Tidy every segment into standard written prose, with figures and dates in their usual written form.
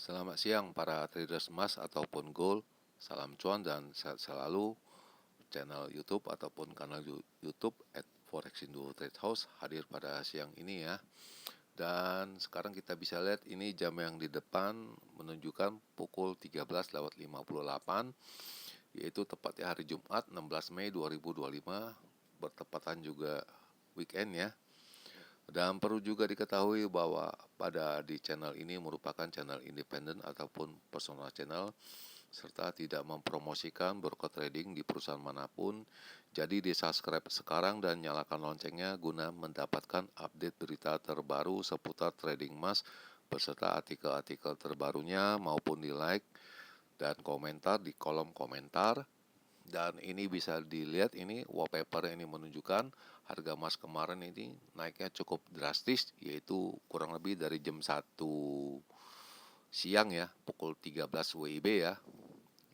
Selamat siang para traders emas ataupun gold. Salam cuan dan sehat selalu. Channel YouTube ataupun kanal YouTube @forexindo trade house hadir pada siang ini ya. Dan sekarang kita bisa lihat ini jam yang di depan menunjukkan pukul 13:58, yaitu tepatnya hari Jumat 16 Mei 2025, bertepatan juga weekend ya. Dan perlu juga diketahui bahwa pada di channel ini merupakan channel independen ataupun personal channel, serta tidak mempromosikan broker trading di perusahaan manapun. Jadi di subscribe sekarang dan nyalakan loncengnya guna mendapatkan update berita terbaru seputar trading emas beserta artikel-artikel terbarunya, maupun di like dan komentar di kolom komentar. Dan ini bisa dilihat, ini wallpaper ini menunjukkan harga emas kemarin ini naiknya cukup drastis, yaitu kurang lebih dari jam 1 siang ya, pukul 13 WIB ya,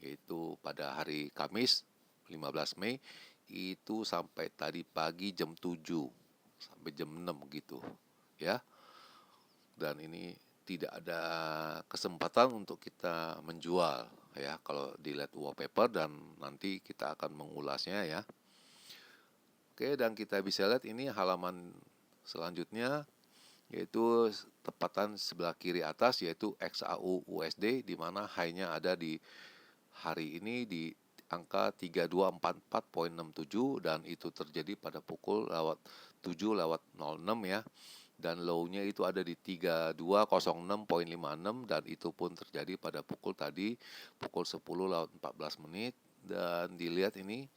yaitu pada hari Kamis 15 Mei itu sampai tadi pagi jam 7 sampai jam 6 gitu ya. Dan ini tidak ada kesempatan untuk kita menjual ya kalau dilihat wallpaper, dan nanti kita akan mengulasnya ya. Oke, dan kita bisa lihat ini halaman selanjutnya, yaitu tepatan sebelah kiri atas, yaitu XAU USD, di mana high-nya ada di hari ini di angka 3244,67, dan itu terjadi pada pukul 7:06 ya. Dan low-nya itu ada di 3206,56, dan itu pun terjadi pada pukul 10:14. Dan dilihat ini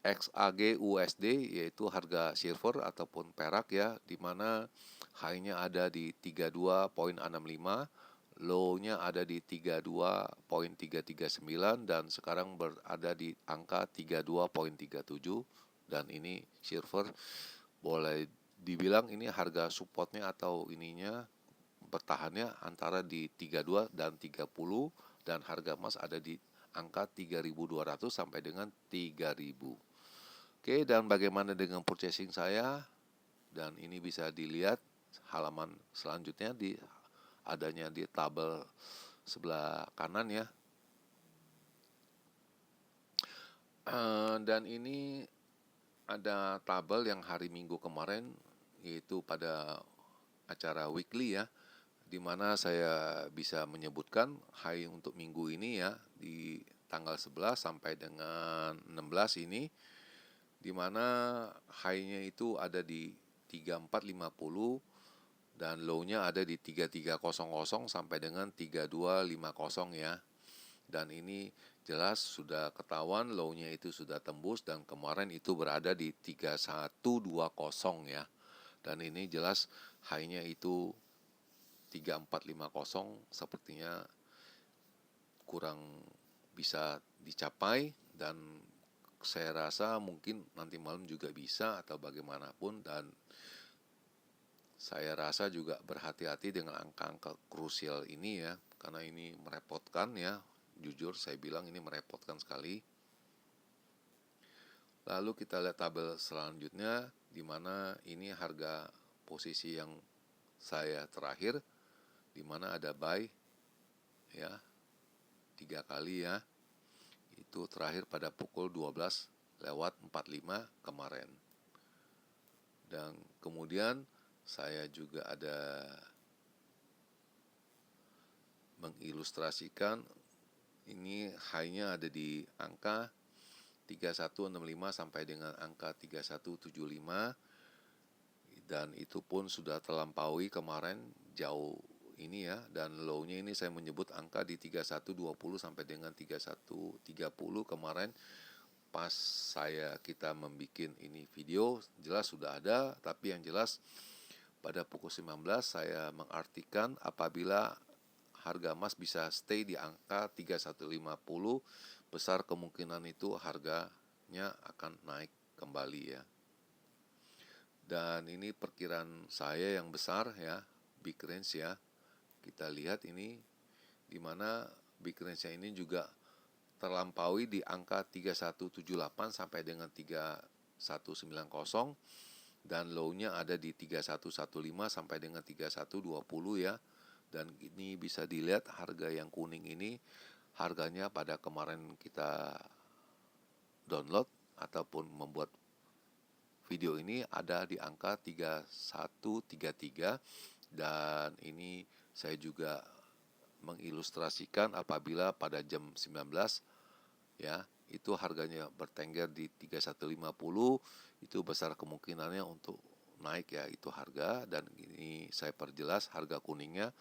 XAG USD, yaitu harga silver ataupun perak ya, di mana high-nya ada di 32,65, low-nya ada di 32,339, dan sekarang berada di angka 32,37. Dan ini silver boleh dibilang ini harga supportnya atau ininya bertahannya antara di 32 dan 30, dan harga emas ada di angka 3.200 sampai dengan 3.000. Oke, dan bagaimana dengan purchasing saya? Dan ini bisa dilihat halaman selanjutnya di adanya di tabel sebelah kanan ya. Dan ini ada tabel yang hari Minggu kemarin, yaitu pada acara weekly ya, di mana saya bisa menyebutkan high untuk minggu ini ya di tanggal 11 sampai dengan 16 ini, di mana high-nya itu ada di 3450 dan low-nya ada di 3300 sampai dengan 3250 ya. Dan ini jelas sudah ketahuan low-nya itu sudah tembus, dan kemarin itu berada di 3120 ya. Dan ini jelas high-nya itu 3450 sepertinya kurang bisa dicapai, dan saya rasa mungkin nanti malam juga bisa atau bagaimanapun. Dan saya rasa juga berhati-hati dengan angka-angka krusial ini ya, karena ini merepotkan ya. Jujur saya bilang ini merepotkan sekali. Lalu kita lihat tabel selanjutnya, di mana ini harga posisi yang saya terakhir, di mana ada buy ya 3 kali ya. Itu terakhir pada pukul 12:45 kemarin. Dan kemudian saya juga ada mengilustrasikan ini high-nya ada di angka 3165 sampai dengan angka 3175, dan itu pun sudah terlampaui kemarin jauh ini ya. Dan low-nya ini saya menyebut angka di 3120 sampai dengan 3130 kemarin pas kita membuat ini video. Jelas sudah ada, tapi yang jelas pada pukul 19 saya mengartikan apabila harga emas bisa stay di angka 3150, besar kemungkinan itu harganya akan naik kembali ya. Dan ini perkiraan saya yang besar ya, big range ya. Kita lihat ini di mana big range ini juga terlampaui di angka 3178 sampai dengan 3190, dan low-nya ada di 3115 sampai dengan 3120 ya. Dan ini bisa dilihat harga yang kuning ini harganya pada kemarin kita download ataupun membuat video ini ada di angka 3133, dan ini saya juga mengilustrasikan apabila pada jam 19 ya itu harganya bertengger di 3150, itu besar kemungkinannya untuk naik ya itu harga. Dan ini saya perjelas harga kuningnya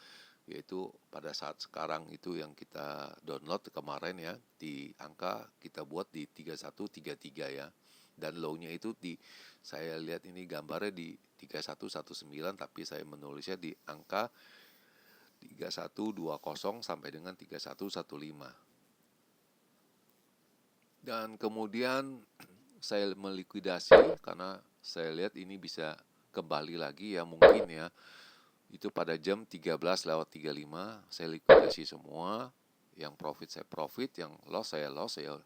yaitu pada saat sekarang itu yang kita download kemarin ya, di angka kita buat di 3133 ya, dan low-nya itu saya lihat ini gambarnya di 3119, tapi saya menulisnya di angka 3120 sampai dengan 3115. Dan kemudian saya melikuidasi karena saya lihat ini bisa kembali lagi ya mungkin ya. Itu pada jam 13:35 saya likuidasi semua. Yang profit saya profit, yang loss saya loss ya.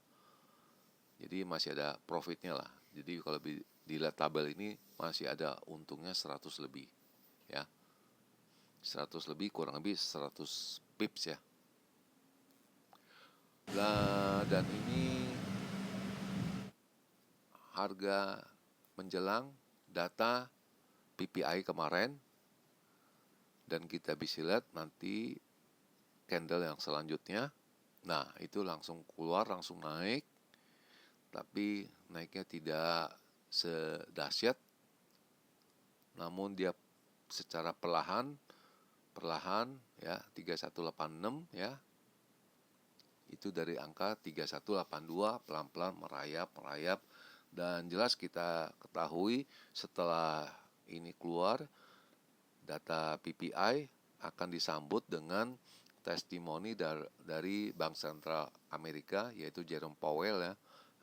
Jadi masih ada profitnya lah. Jadi kalau dilihat tabel ini masih ada untungnya 100 lebih ya. 100 lebih, kurang lebih 100 pips ya. Dan ini harga menjelang data PPI kemarin, dan kita bisa lihat nanti candle yang selanjutnya. Nah, itu langsung keluar, langsung naik, tapi naiknya tidak sedahsyat, namun dia secara perlahan ya 3186 ya. Itu dari angka 3182 pelan-pelan merayap, dan jelas kita ketahui setelah ini keluar data PPI akan disambut dengan testimoni dari Bank Sentral Amerika, yaitu Jerome Powell ya,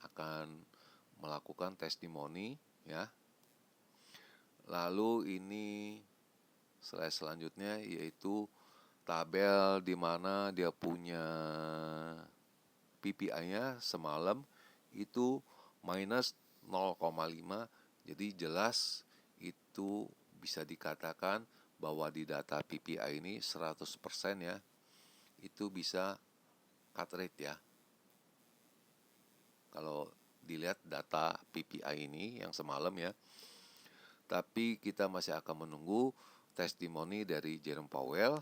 akan melakukan testimoni ya. Lalu ini slide selanjutnya yaitu tabel di mana dia punya PPI-nya semalam itu minus 0,5. Jadi jelas itu bisa dikatakan bahwa di data PPI ini 100% ya, itu bisa cut rate ya. Kalau dilihat data PPI ini yang semalam ya. Tapi kita masih akan menunggu testimoni dari Jerome Powell,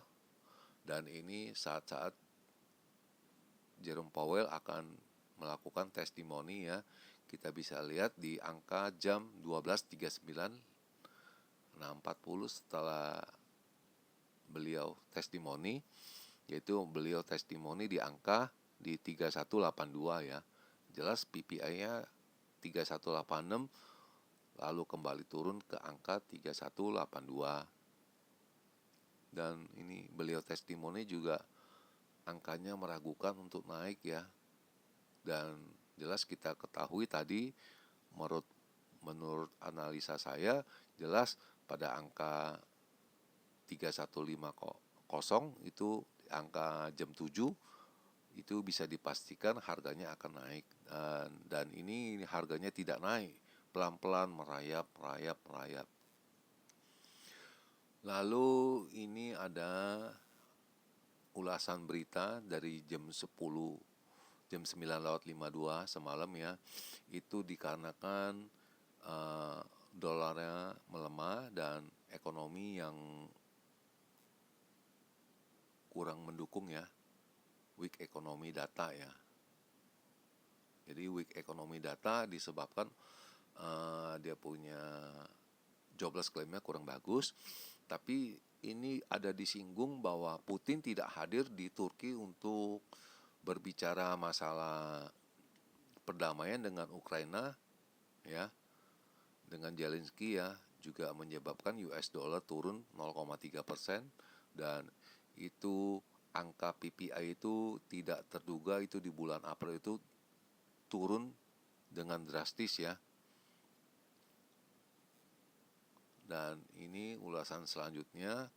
dan ini saat-saat Jerome Powell akan melakukan testimoni ya. Kita bisa lihat di angka jam 12.39. Nah, 40 setelah beliau testimoni, yaitu beliau testimoni di angka di 3182 ya. Jelas PPI-nya 3186, lalu kembali turun ke angka 3182. Dan ini beliau testimoni juga angkanya meragukan untuk naik ya. Dan jelas kita ketahui tadi menurut analisa saya jelas pada angka 3150 itu angka jam 7 itu bisa dipastikan harganya akan naik, dan ini harganya tidak naik, pelan-pelan merayap. Lalu ini ada ulasan berita dari jam 9:52 semalam ya. Itu dikarenakan dolarnya melemah dan ekonomi yang kurang mendukung ya, weak economy data ya. Jadi weak economy data disebabkan dia punya jobless claim-nya kurang bagus. Tapi ini ada disinggung bahwa Putin tidak hadir di Turki untuk berbicara masalah perdamaian dengan Ukraina ya, dengan Zelensky ya, juga menyebabkan US dollar turun 0,3%, dan itu angka PPI itu tidak terduga itu di bulan April itu turun dengan drastis ya. Dan ini ulasan selanjutnya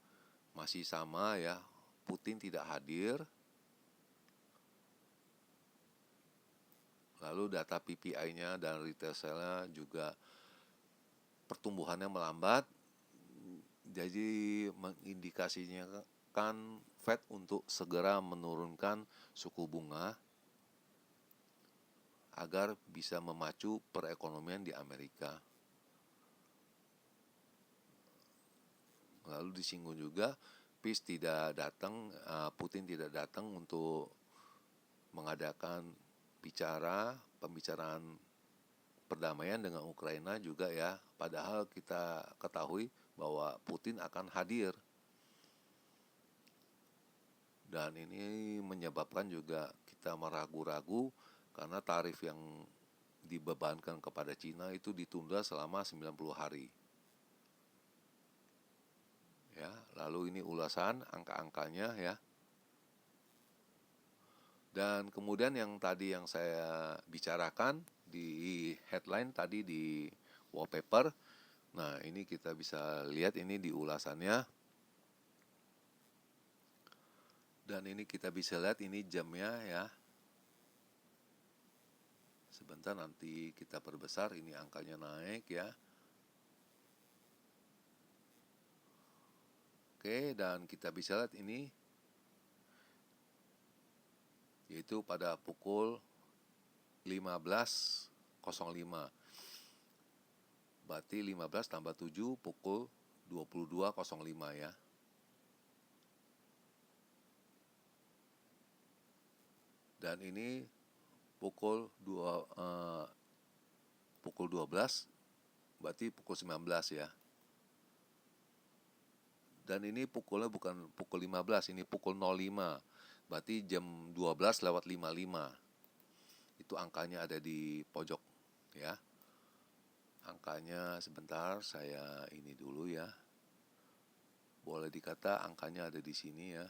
masih sama ya, Putin tidak hadir. Lalu data PPI-nya dan retail sale-nya juga pertumbuhannya melambat. Jadi mengindikasinya mendesakan Fed untuk segera menurunkan suku bunga agar bisa memacu perekonomian di Amerika. Lalu disinggung juga Putin tidak datang untuk mengadakan pembicaraan perdamaian dengan Ukraina juga ya. Padahal kita ketahui bahwa Putin akan hadir. Dan ini menyebabkan juga kita meragu-ragu karena tarif yang dibebankan kepada Cina itu ditunda selama 90 hari. Ya, lalu ini ulasan angka-angkanya ya. Dan kemudian yang tadi yang saya bicarakan di headline tadi di wallpaper. Nah, ini kita bisa lihat ini di ulasannya. Dan ini kita bisa lihat ini jamnya ya. Sebentar nanti kita perbesar, ini angkanya naik ya. Oke, dan kita bisa lihat ini yaitu pada pukul 15.05. Berarti 15 tambah 7 pukul 22.05 ya. Dan ini pukul 12 berarti pukul 19 ya. Dan ini pukulnya bukan pukul 15, ini pukul 05. Berarti jam 12:55. Itu angkanya ada di pojok ya. Angkanya sebentar saya ini dulu ya. Boleh dikata angkanya ada di sini ya.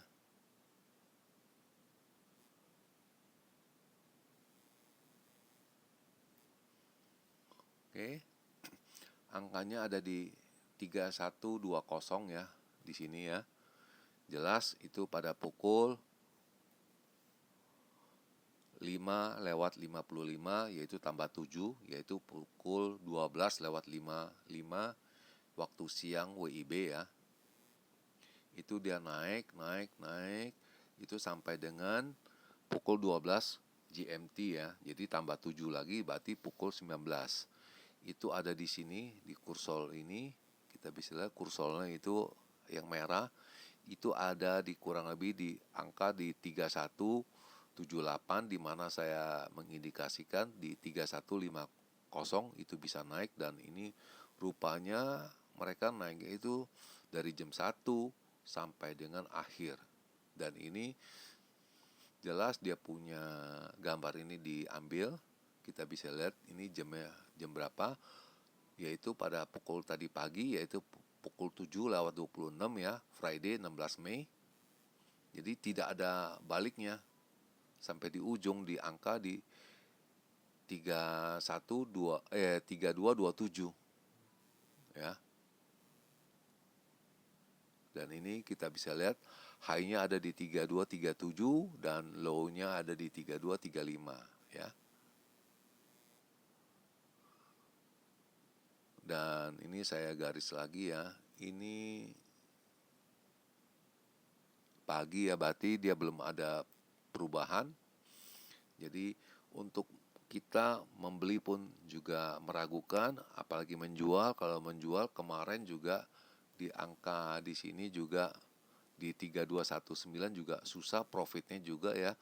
Oke. Angkanya ada di 3120 ya di sini ya. Jelas itu pada pukul 5:55 yaitu tambah 7 yaitu pukul 12:55 waktu siang WIB ya. Itu dia naik itu sampai dengan pukul 12 GMT ya. Jadi tambah 7 lagi berarti pukul 19. Itu ada di sini di kursor ini. Kita bisa lihat kursornya itu yang merah itu ada di kurang lebih di angka di 3178 di mana saya mengindikasikan di 3150 itu bisa naik. Dan ini rupanya mereka naiknya itu dari jam 1 sampai dengan akhir. Dan ini jelas dia punya gambar ini diambil. Kita bisa lihat ini jam berapa, yaitu pada pukul tadi pagi yaitu pukul 7:26 ya, Friday 16 Mei. Jadi tidak ada baliknya sampai di ujung di angka di 3227 ya. Dan ini kita bisa lihat high-nya ada di 3237 dan low-nya ada di 3235 ya. Dan ini saya garis lagi ya. Ini pagi ya, berarti dia belum ada perubahan. Jadi untuk kita membeli pun juga meragukan, apalagi menjual. Kalau menjual kemarin juga di angka di sini juga di 3219 juga susah profitnya juga ya,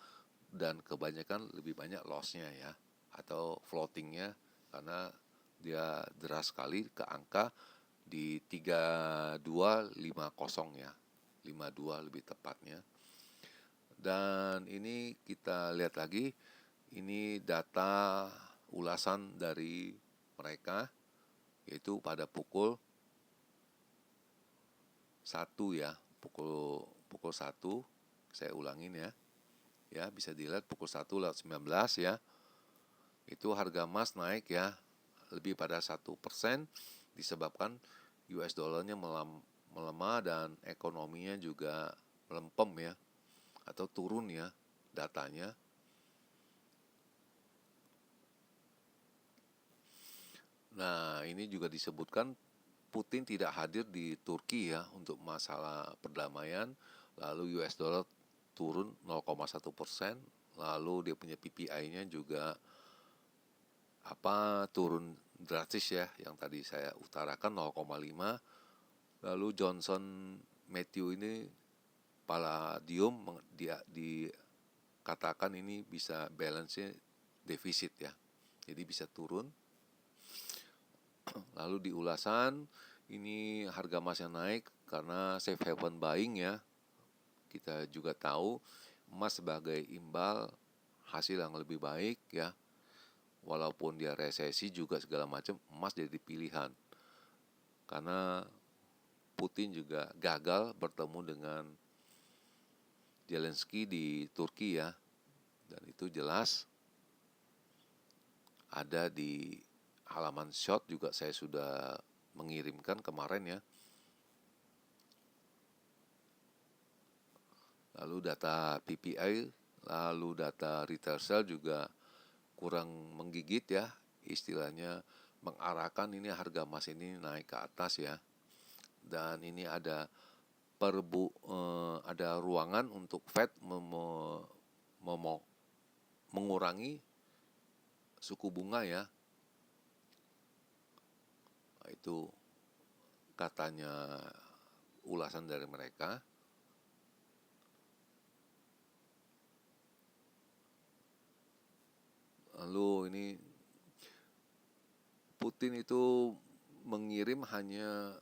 dan kebanyakan lebih banyak lossnya ya atau floatingnya karena dia deras sekali ke angka di 3250 ya, 52 lebih tepatnya. Dan ini kita lihat lagi, ini data ulasan dari mereka yaitu pada pukul 1 ya, pukul 1, saya ulangin ya. Ya, bisa dilihat pukul 1:19 ya. Itu harga emas naik ya, lebih pada 1% disebabkan US dollarnya melemah dan ekonominya juga melempem ya, atau turun ya datanya. Nah, ini juga disebutkan Putin tidak hadir di Turki ya untuk masalah perdamaian. lalu US dollar turun 0,1%, lalu dia punya PPI-nya juga turun drastis ya, yang tadi saya utarakan 0,5. Lalu Johnson Matthey ini palladium dia dikatakan ini bisa balance-nya defisit ya, jadi bisa turun. Lalu di ulasan ini harga emas yang naik karena safe haven buying ya. Kita juga tahu emas sebagai imbal hasil yang lebih baik ya. Walaupun dia resesi juga segala macam, emas jadi pilihan. Karena Putin juga gagal bertemu dengan Zelensky di Turki ya. Dan itu jelas ada di halaman short juga saya sudah mengirimkan kemarin ya. Lalu data PPI, lalu data retail sale juga kurang menggigit ya, istilahnya mengarahkan ini harga emas ini naik ke atas ya. Dan ini ada ada ruangan untuk Fed mengurangi suku bunga ya. Itu katanya ulasan dari mereka. Lalu ini Putin itu mengirim hanya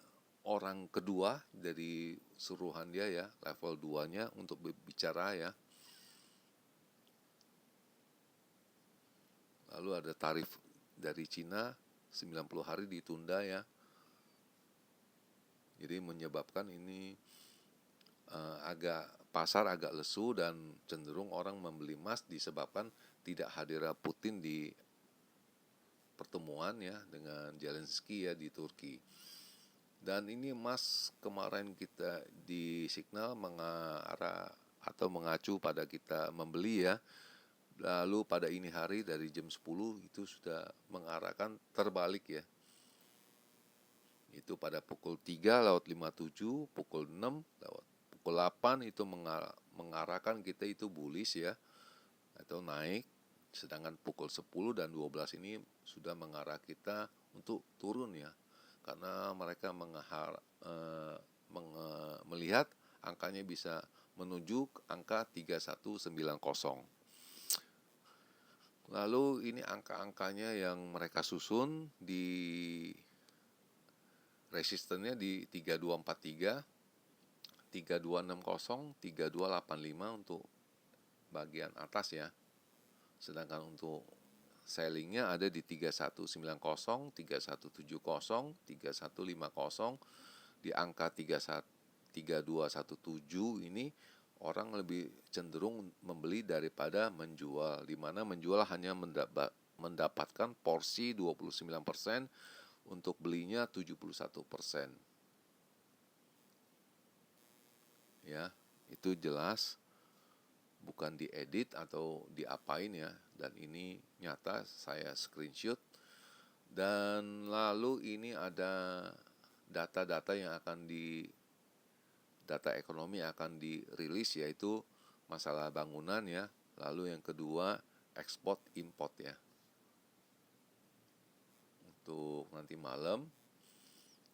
orang kedua dari suruhan dia ya, level 2-nya untuk berbicara ya. Lalu ada tarif dari Cina 90 hari ditunda ya. Jadi menyebabkan ini pasar agak lesu dan cenderung orang membeli emas disebabkan tidak hadirnya Putin di pertemuan ya dengan Zelensky ya di Turki. Dan ini emas kemarin kita di signal mengarah atau mengacu pada kita membeli ya. Lalu pada ini hari dari jam 10 itu sudah mengarahkan terbalik ya. Itu pada pukul 3:57, pukul 6, pukul 8 itu mengarahkan kita itu bullish ya, atau naik. Sedangkan pukul 10 dan 12 ini sudah mengarah kita untuk turun ya. Karena mereka melihat angkanya bisa menuju angka 3190. Lalu ini angka-angkanya yang mereka susun di resistennya di 3243, 3260, 3285 untuk bagian atas ya. Sedangkan untuk sellingnya ada di 3190, 3170, 3150. Di angka 3217 ini orang lebih cenderung membeli daripada menjual, di mana menjual hanya mendapatkan porsi 29%, untuk belinya 71%. Ya, itu jelas bukan diedit atau diapain ya, dan ini nyata saya screenshot. Dan lalu ini ada data-data yang data ekonomi akan dirilis, yaitu masalah bangunan ya. Lalu yang kedua ekspor import ya, untuk nanti malam,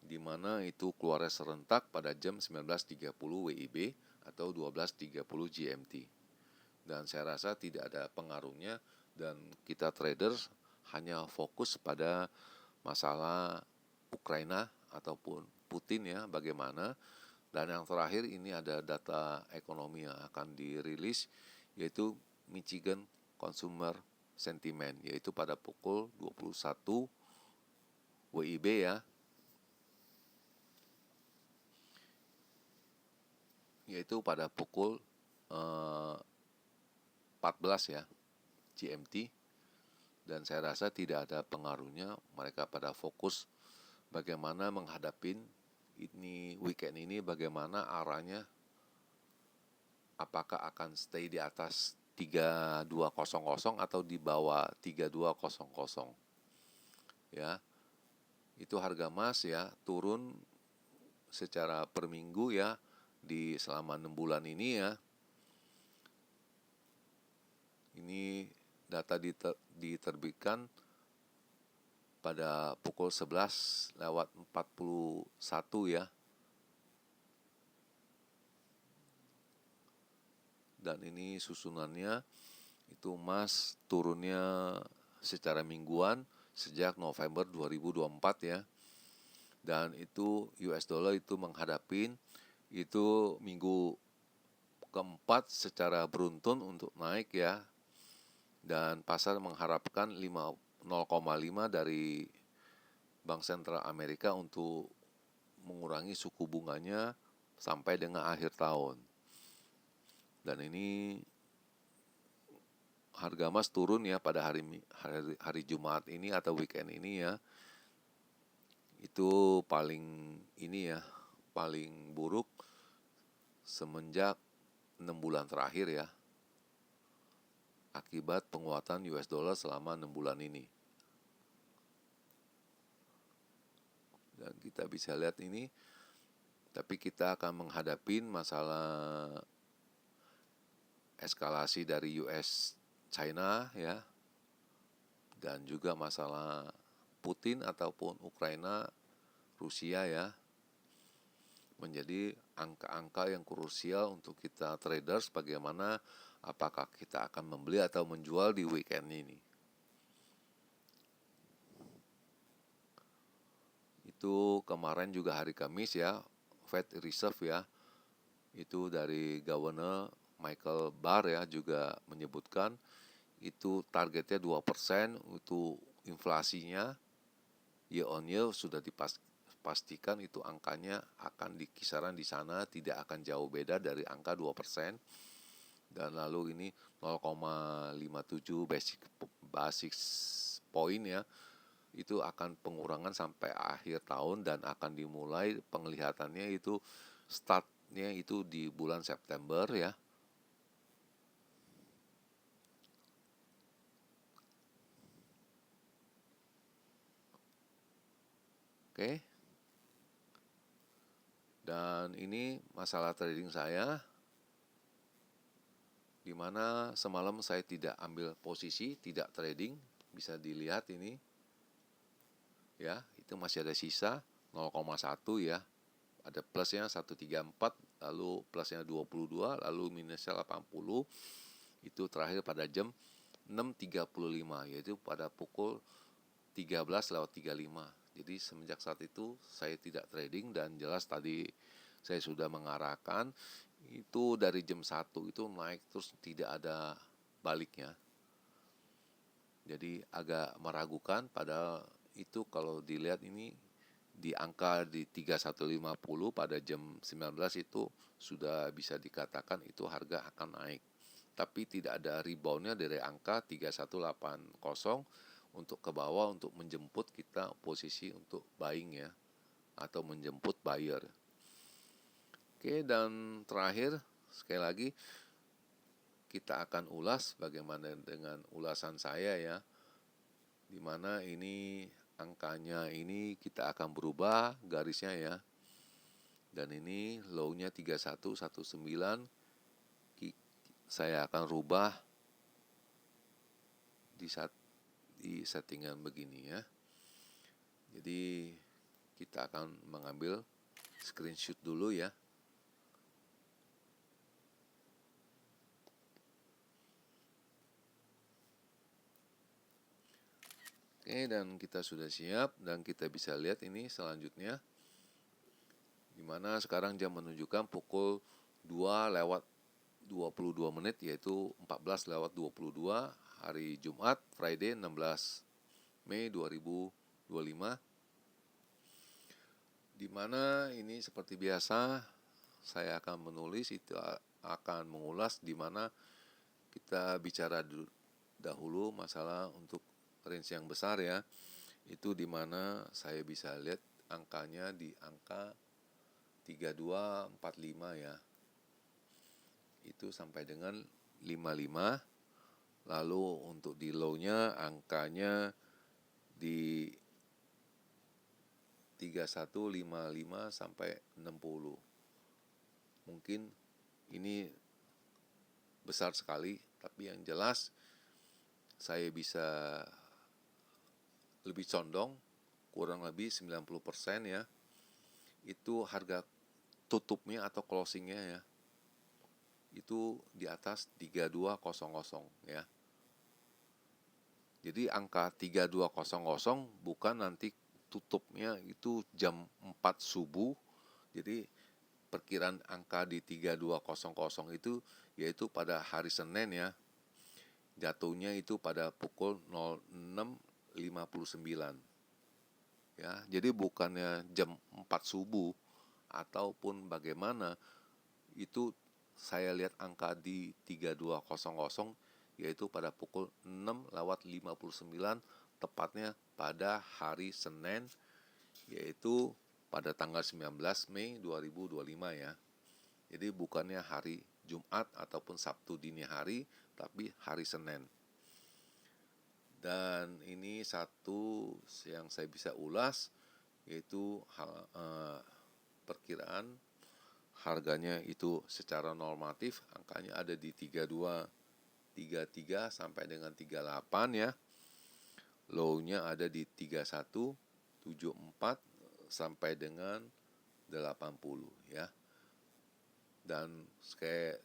di mana itu keluarnya serentak pada jam 19.30 WIB atau 12.30 GMT. Dan saya rasa tidak ada pengaruhnya, dan kita traders hanya fokus pada masalah Ukraina ataupun Putin ya, bagaimana. Dan yang terakhir ini ada data ekonomi yang akan dirilis, yaitu Michigan Consumer Sentiment, yaitu pada pukul 21 WIB ya, yaitu pada pukul 14 ya GMT. Dan saya rasa tidak ada pengaruhnya, mereka pada fokus bagaimana menghadapin ini weekend ini, bagaimana arahnya, apakah akan stay di atas 3200 atau di bawah 3200 ya. Itu harga emas ya turun secara per minggu ya, di selama 6 bulan ini ya. Ini data diterbitkan pada pukul 11:41 ya. Dan ini susunannya itu emas turunnya secara mingguan sejak November 2024 ya. Dan itu US dollar itu menghadapin itu minggu keempat secara beruntun untuk naik ya. Dan pasar mengharapkan 0,5 dari Bank Sentral Amerika untuk mengurangi suku bunganya sampai dengan akhir tahun. Dan ini harga emas turun ya pada hari Jumat ini atau weekend ini ya. Itu paling paling buruk semenjak 6 bulan terakhir ya. Akibat penguatan US dollar selama 6 bulan ini. Dan kita bisa lihat ini, tapi kita akan menghadapi masalah eskalasi dari US China ya, dan juga masalah Putin ataupun Ukraina Rusia ya, menjadi angka-angka yang krusial untuk kita traders bagaimana apakah kita akan membeli atau menjual di weekend ini. Itu kemarin juga hari Kamis ya, Fed Reserve ya, itu dari Governor Michael Barr ya juga menyebutkan itu targetnya 2% itu inflasinya year on year sudah dipastikan itu angkanya akan di kisaran di sana, tidak akan jauh beda dari angka 2%. Dan lalu ini 0,57 basis point ya, itu akan pengurangan sampai akhir tahun dan akan dimulai penglihatannya itu startnya itu di bulan September ya. Oke. Dan ini masalah trading saya, di mana semalam saya tidak ambil posisi, tidak trading, bisa dilihat ini. Ya, itu masih ada sisa 0,1 ya. Ada plusnya 134, lalu plusnya 22, lalu minusnya 80. Itu terakhir pada jam 6.35, yaitu pada pukul 13:35. Jadi semenjak saat itu saya tidak trading, dan jelas tadi saya sudah mengarahkan itu dari jam 1 itu naik terus tidak ada baliknya. Jadi agak meragukan, padahal itu kalau dilihat ini di angka di 3150 pada jam 19 itu sudah bisa dikatakan itu harga akan naik. Tapi tidak ada reboundnya dari angka 3180 untuk ke bawah untuk menjemput kita posisi untuk buying ya, atau menjemput buyer. Oke, dan terakhir sekali lagi kita akan ulas bagaimana dengan ulasan saya ya, dimana ini angkanya ini kita akan berubah garisnya ya, dan ini low-nya 3119 saya akan rubah di settingan begini ya. Jadi kita akan mengambil screenshot dulu ya. Oke, dan kita sudah siap, dan kita bisa lihat ini selanjutnya, dimana sekarang jam menunjukkan pukul 2:22, yaitu 14:22 hari Jumat, Friday 16 Mei 2025. Dimana ini seperti biasa saya akan menulis, itu akan mengulas dimana kita bicara dahulu masalah untuk range yang besar ya, itu dimana saya bisa lihat angkanya di angka 3245 ya, itu sampai dengan 55. Lalu untuk di low-nya angkanya di 3155 sampai 60. mungkin ini besar sekali, tapi yang jelas saya bisa lebih condong kurang lebih 90% ya, itu harga tutupnya atau closingnya ya, itu di atas 3200 ya. Jadi angka 3200 bukan nanti tutupnya itu jam 4 subuh. Jadi perkiraan angka di 3200 itu yaitu pada hari Senin ya. Jatuhnya itu pada pukul 06.59. Ya, jadi bukannya jam 4 subuh ataupun bagaimana, itu saya lihat angka di 3200 yaitu pada pukul 6:59 tepatnya pada hari Senin, yaitu pada tanggal 19 Mei 2025 ya. Jadi bukannya hari Jumat ataupun Sabtu dini hari, tapi hari Senin. Dan ini satu yang saya bisa ulas, yaitu perkiraan harganya itu secara normatif angkanya ada di 3233 sampai dengan 38 ya. Low-nya ada di 3174 sampai dengan 80 ya. Dan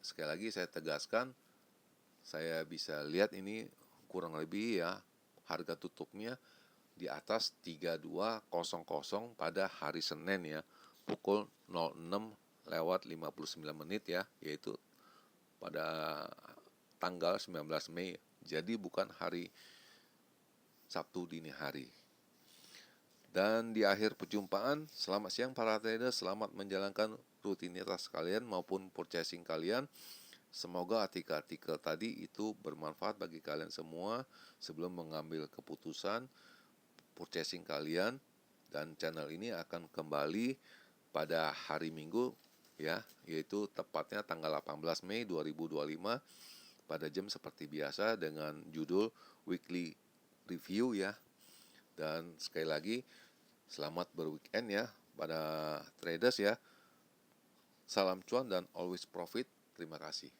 sekali lagi saya tegaskan, saya bisa lihat ini kurang lebih ya harga tutupnya di atas 3200 pada hari Senin ya, pukul 06:59 ya, yaitu pada tanggal 19 Mei. Jadi bukan hari Sabtu dini hari. Dan di akhir perjumpaan, selamat siang para trader, selamat menjalankan rutinitas kalian maupun purchasing kalian. Semoga artikel-artikel tadi itu bermanfaat bagi kalian semua sebelum mengambil keputusan purchasing kalian. Dan channel ini akan kembali pada hari Minggu ya, yaitu tepatnya tanggal 18 Mei 2025 pada jam seperti biasa dengan judul Weekly Review ya. Dan sekali lagi selamat berweekend ya pada traders ya. Salam cuan dan always profit. Terima kasih.